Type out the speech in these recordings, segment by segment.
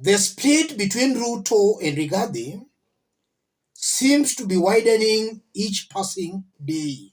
The split between Ruto and Rigathi seems to be widening each passing day.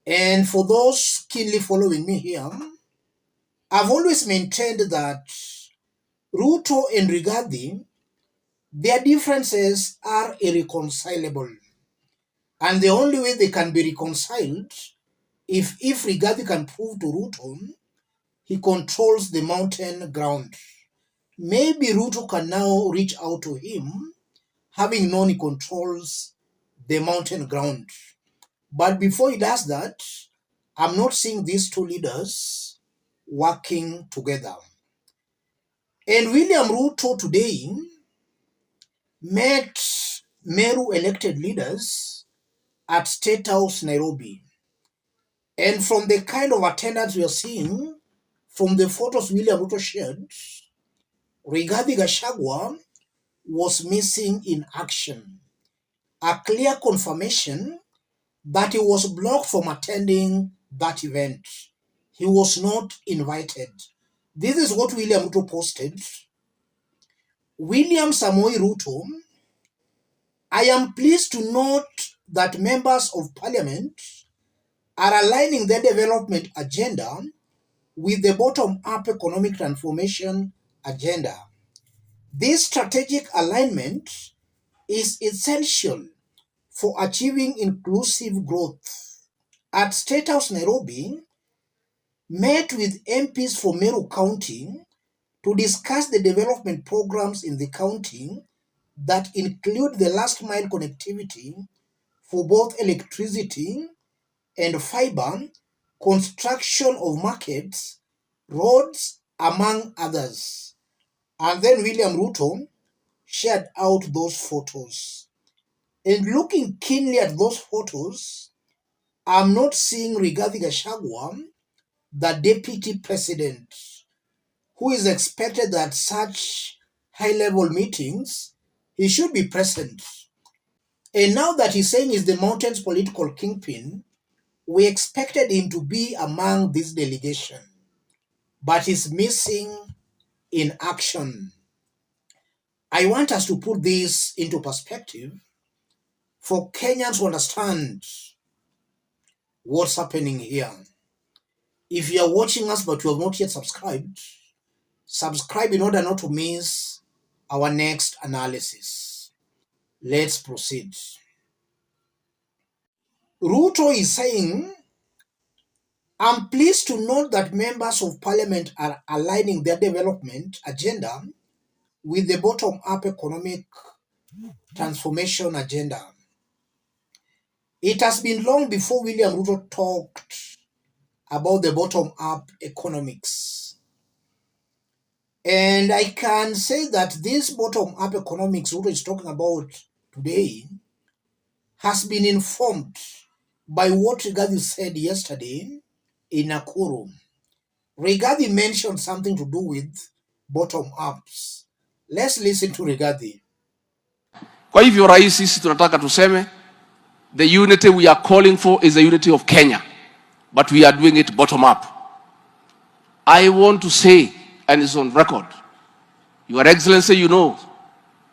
And for those keenly following me here, I've always maintained that Ruto and Rigathi, their differences are irreconcilable. And the only way they can be reconciled if Rigathi can prove to Ruto he controls the mountain ground. Maybe Ruto can now reach out to him, having known he controls the mountain ground. But before he does that, I'm not seeing these two leaders working together. And William Ruto today met Meru elected leaders at State House, Nairobi. And from the kind of attendance we are seeing, from the photos William Ruto shared, Rigathi Gachagua was missing in action. A clear confirmation that he was blocked from attending that event. He was not invited. This is what William Ruto posted. William Samoei Ruto, I am pleased to note that members of parliament are aligning their development agenda with the bottom-up economic transformation agenda. This strategic alignment is essential for achieving inclusive growth. At State House Nairobi, met with MPs from Meru County to discuss the development programs in the county that include the last mile connectivity for both electricity and fiber, construction of markets, roads, among others. And then William Ruto shared out those photos. And looking keenly at those photos, I'm not seeing Rigathi Gachagua, the deputy president, who is expected at such high-level meetings. He should be present. And now that he's saying he's the mountain's political kingpin, we expected him to be among this delegation. But he's missing in action. I want us to put this into perspective for Kenyans to understand what's happening here. If you are watching us but you have not yet subscribed, subscribe in order not to miss our next analysis. Let's proceed. Ruto is saying, I'm pleased to note that members of parliament are aligning their development agenda with the bottom-up economic transformation agenda. It has been long before William Ruto talked about the bottom-up economics. And I can say that this bottom-up economics Ruto is talking about today has been informed by what Rigathi said yesterday in Nakuru. Rigathi mentioned something to do with bottom-ups. Let's listen to Rigathi. Kwa hivyo rais, sisi tunataka tuseme the unity we are calling for is the unity of Kenya, but we are doing it bottom up. I want to say, and it's on record, Your Excellency, you know,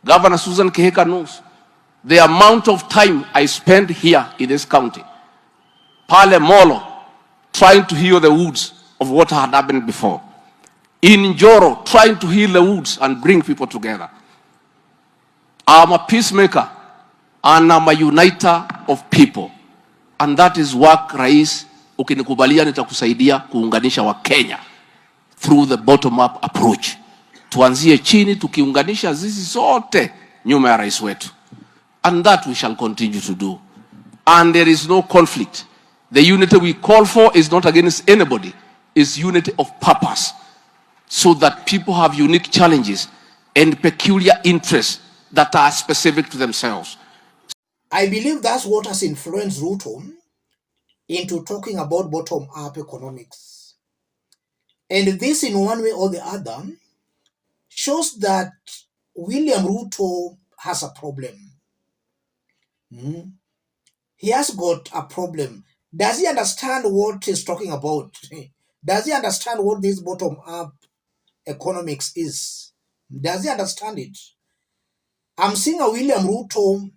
Governor Susan Keheka knows, the amount of time I spent here in this county, Pale Molo, trying to heal the wounds of what had happened before. In Njoro, trying to heal the wounds and bring people together. I'm a peacemaker and I'm a uniter of people. And that is work, Rais, ukinikubalia nitakusaidia kuunganisha wa Kenya through the bottom-up approach. Tuanzie chini tukiunganisha zizi zote nyuma ya rais wetu. And that we shall continue to do. And there is no conflict. The unity we call for is not against anybody. It's unity of purpose. So that people have unique challenges and peculiar interests that are specific to themselves. I believe that's what has influenced Ruto into talking about bottom-up economics. And this, in one way or the other, shows that William Ruto has a problem. He has got a problem. Does he understand what he's talking about? Does he understand what this bottom-up economics is? Does he understand it? I'm seeing a William Ruto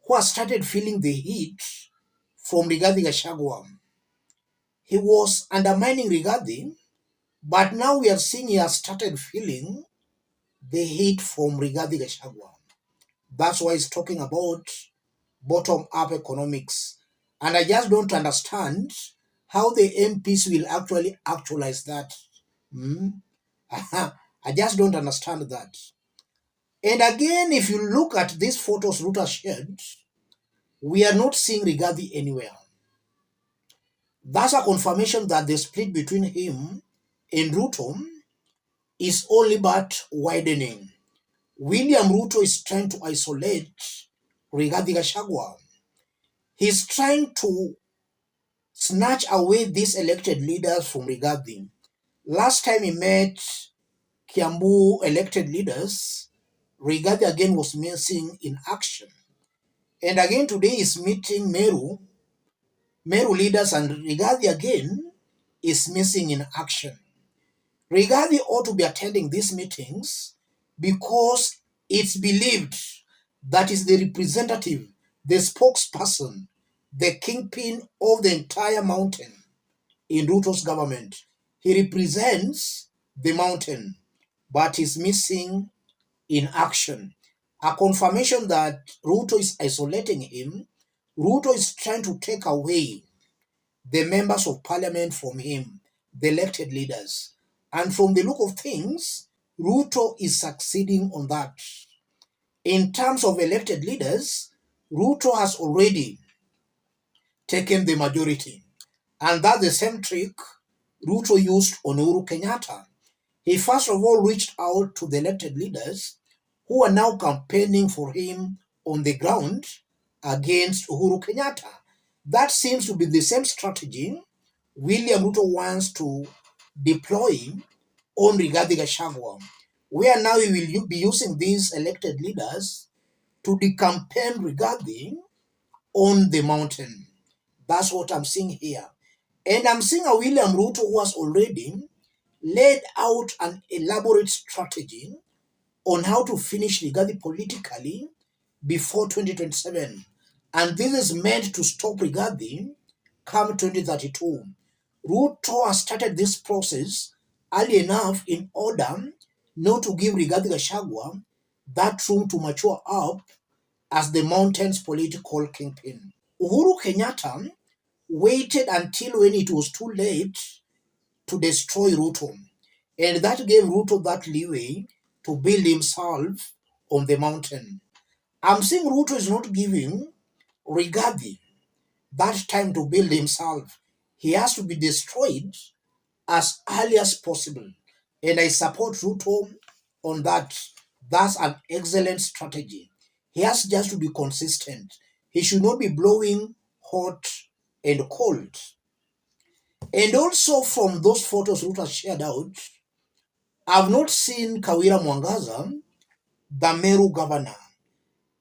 who has started feeling the heat from Rigathi Gachagua. He was undermining Rigathi, but now we are seeing he has started feeling the heat from Rigathi Gachagua. That's why he's talking about bottom-up economics. And I just don't understand how the MPs will actually actualize that. Hmm? I just don't understand that. And again, if you look at these photos Ruto shared, we are not seeing Rigathi anywhere. That's a confirmation that the split between him and Ruto is only but widening. William Ruto is trying to isolate Rigathi Gachagua. He's trying to snatch away these elected leaders from Rigathi. Last time he met Kiambu elected leaders, Rigathi again was missing in action. And again today is meeting Meru leaders, and Rigathi again is missing in action. Rigathi ought to be attending these meetings because it's believed that is the representative, the spokesperson, the kingpin of the entire mountain in Ruto's government. He represents the mountain, but is missing in action. A confirmation that Ruto is isolating him. Ruto is trying to take away the members of parliament from him, the elected leaders. And from the look of things, Ruto is succeeding on that. In terms of elected leaders, Ruto has already taken the majority. And that's the same trick Ruto used on Uhuru Kenyatta. He first of all reached out to the elected leaders who are now campaigning for him on the ground against Uhuru Kenyatta. That seems to be the same strategy William Ruto wants to deploy on Rigathi Gachagua, where now he will be using these elected leaders to decampaign Rigathi on the mountain. That's what I'm seeing here. And I'm seeing a William Ruto who has already laid out an elaborate strategy on how to finish Rigathi politically before 2027. And this is meant to stop Rigathi come 2032. Ruto has started this process early enough in order not to give Rigathi Gachagua that room to mature up as the mountain's political kingpin. Uhuru Kenyatta waited until when it was too late to destroy Ruto, and that gave Ruto that leeway to build himself on the mountain. I'm saying Ruto is not giving Rigathi that time to build himself. He has to be destroyed as early as possible. And I support Ruto on that. That's an excellent strategy. He has just to be consistent. He should not be blowing hot and cold. And also from those photos Ruto shared out, I've not seen Kawira Mwangaza, the Meru governor.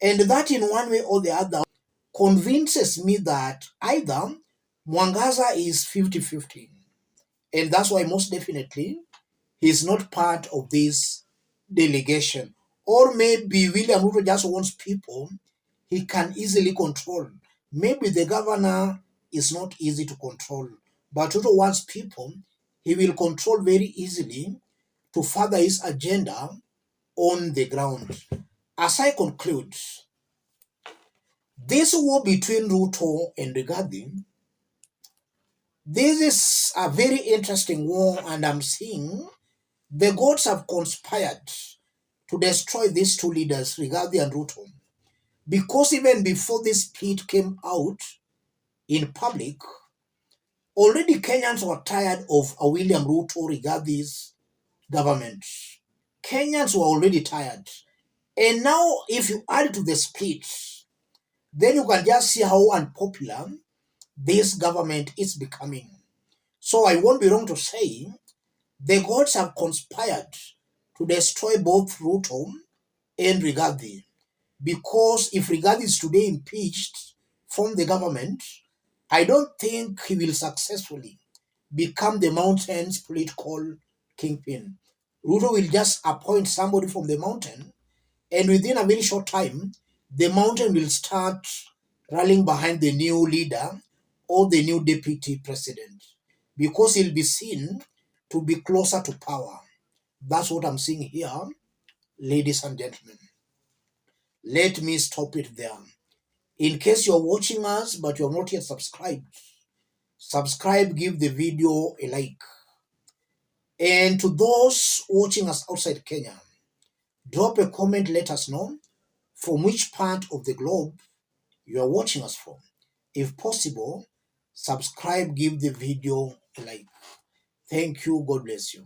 And that in one way or the other convinces me that either Mwangaza is 50-50. And that's why most definitely he's not part of this delegation. Or maybe William Ruto just wants people he can easily control. Maybe the governor is not easy to control, but Ruto wants people he will control very easily to further his agenda on the ground. As I conclude, this war between Ruto and Rigathi, this is a very interesting war, and I'm seeing the gods have conspired to destroy these two leaders, Rigathi and Ruto, because even before this split came out in public, already Kenyans were tired of a William Ruto Rigathi's government. Kenyans were already tired. And now, if you add to the split, then you can just see how unpopular this government is becoming. So I won't be wrong to say the gods have conspired to destroy both Ruto and Rigathi. Because if Rigathi is today impeached from the government, I don't think he will successfully become the mountain's political kingpin. Ruto will just appoint somebody from the mountain, and within a very short time, the mountain will start rallying behind the new leader or the new deputy president, because he'll be seen to be closer to power. That's what I'm seeing here, ladies and gentlemen. Let me stop it there. In case you're watching us but you're not yet subscribed, subscribe, give the video a like. And to those watching us outside Kenya, drop a comment, let us know from which part of the globe you are watching us from. If possible, subscribe, give the video a like. Thank you. God bless you.